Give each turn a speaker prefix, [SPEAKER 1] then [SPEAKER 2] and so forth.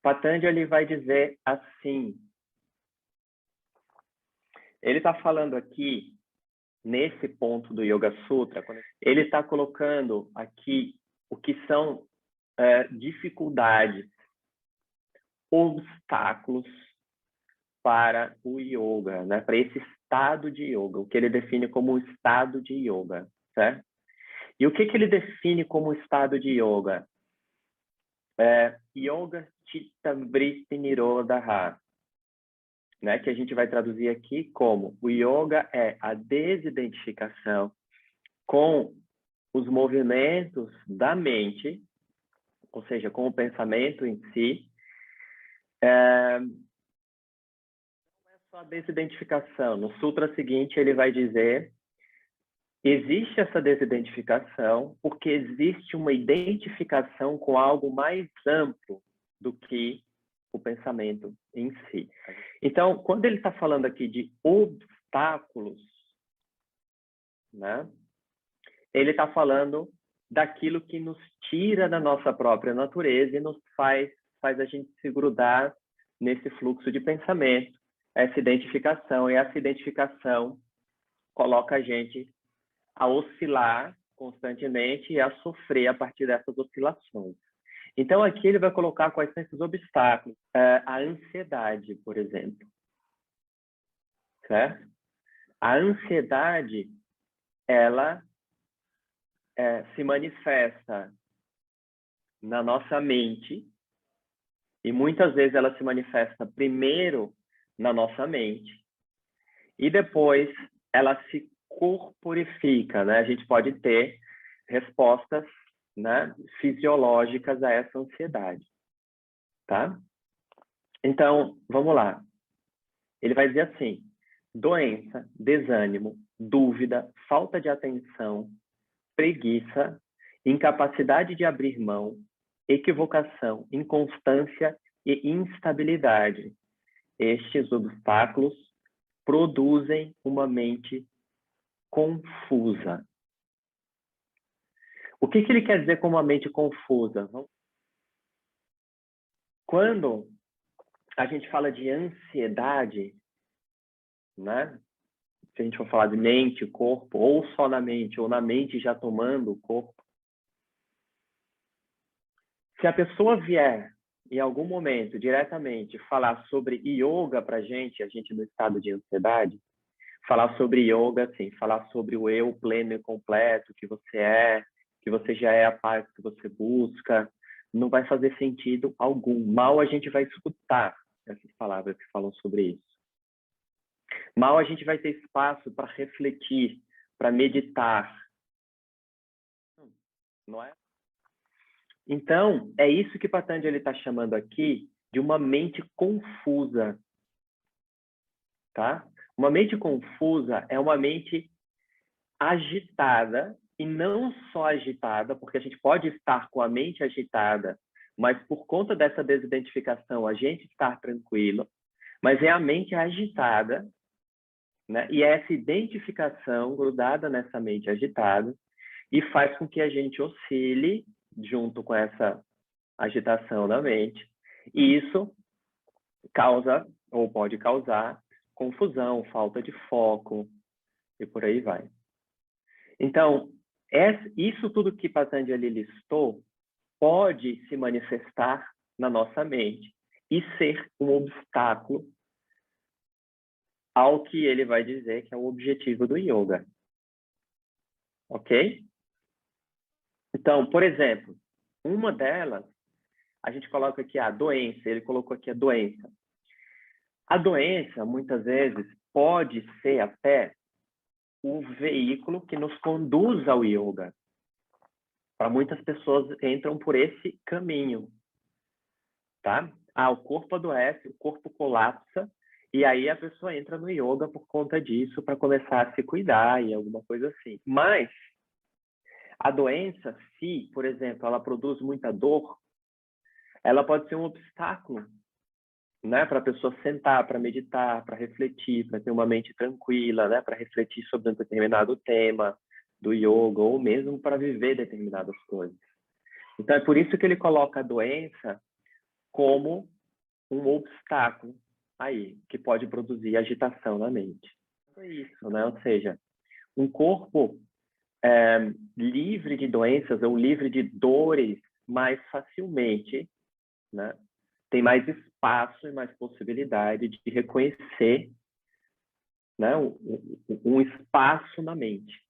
[SPEAKER 1] Patanjali vai dizer assim. Ele está falando aqui, nesse ponto do Yoga Sutra, ele está colocando aqui o que são dificuldades, obstáculos para o yoga, né? Para esse estado de yoga, o que ele define como o estado de yoga, certo? E o que ele define como estado de yoga? Yoga Chitta Vritti Nirodha, né? Que a gente vai traduzir aqui como o yoga é a desidentificação com os movimentos da mente, ou seja, com o pensamento em si. Não é só a desidentificação. No sutra seguinte, ele vai dizer: existe essa desidentificação porque existe uma identificação com algo mais amplo do que o pensamento em si. Então, quando ele está falando aqui de obstáculos, né, ele está falando daquilo que nos tira da nossa própria natureza e nos faz a gente se grudar nesse fluxo de pensamento, essa identificação. E essa identificação coloca a gente a oscilar constantemente e a sofrer a partir dessas oscilações. Então, aqui ele vai colocar quais são esses obstáculos. A ansiedade, por exemplo. Certo? A ansiedade, ela se manifesta na nossa mente, e muitas vezes ela se manifesta primeiro na nossa mente, e depois ela se corporifica, né? A gente pode ter respostas, né, fisiológicas a essa ansiedade, tá? Então, vamos lá. Ele vai dizer assim: doença, desânimo, dúvida, falta de atenção, preguiça, incapacidade de abrir mão, equivocação, inconstância e instabilidade. Estes obstáculos produzem uma mente confusa. O que ele quer dizer com uma mente confusa? Quando a gente fala de ansiedade, né? Se a gente for falar de mente, corpo, ou só na mente, ou na mente já tomando o corpo, se a pessoa vier em algum momento diretamente falar sobre yoga para a gente no estado de ansiedade, falar sobre yoga, assim, falar sobre o eu pleno e completo que você já é a paz que você busca, não vai fazer sentido algum. Mal a gente vai escutar essas palavras que falam sobre isso. Mal a gente vai ter espaço para refletir, para meditar. Não é? Então, é isso que Patanjali está chamando aqui de uma mente confusa. Tá? Uma mente confusa é uma mente agitada, e não só agitada, porque a gente pode estar com a mente agitada, mas por conta dessa desidentificação, a gente estar tranquilo, mas é a mente agitada, né? E é essa identificação grudada nessa mente agitada e faz com que a gente oscile junto com essa agitação da mente, e isso causa, ou pode causar, confusão, falta de foco, e por aí vai. Então, isso tudo que Patanjali listou pode se manifestar na nossa mente e ser um obstáculo ao que ele vai dizer que é o objetivo do yoga. Ok? Então, por exemplo, uma delas, a gente coloca aqui a doença, ele colocou aqui a doença. A doença, muitas vezes, pode ser até o veículo que nos conduz ao yoga. Para muitas pessoas entram por esse caminho, tá? O corpo adoece, o corpo colapsa, e aí a pessoa entra no yoga por conta disso, para começar a se cuidar e alguma coisa assim. Mas a doença, se, por exemplo, ela produz muita dor, ela pode ser um obstáculo, né, para a pessoa sentar, para meditar, para refletir, para ter uma mente tranquila, né, para refletir sobre um determinado tema do yoga, ou mesmo para viver determinadas coisas. Então, é por isso que ele coloca a doença como um obstáculo aí, que pode produzir agitação na mente. É isso, né? Ou seja, um corpo livre de doenças ou livre de dores mais facilmente, né? Tem mais espaço e mais possibilidade de reconhecer, né, um espaço na mente.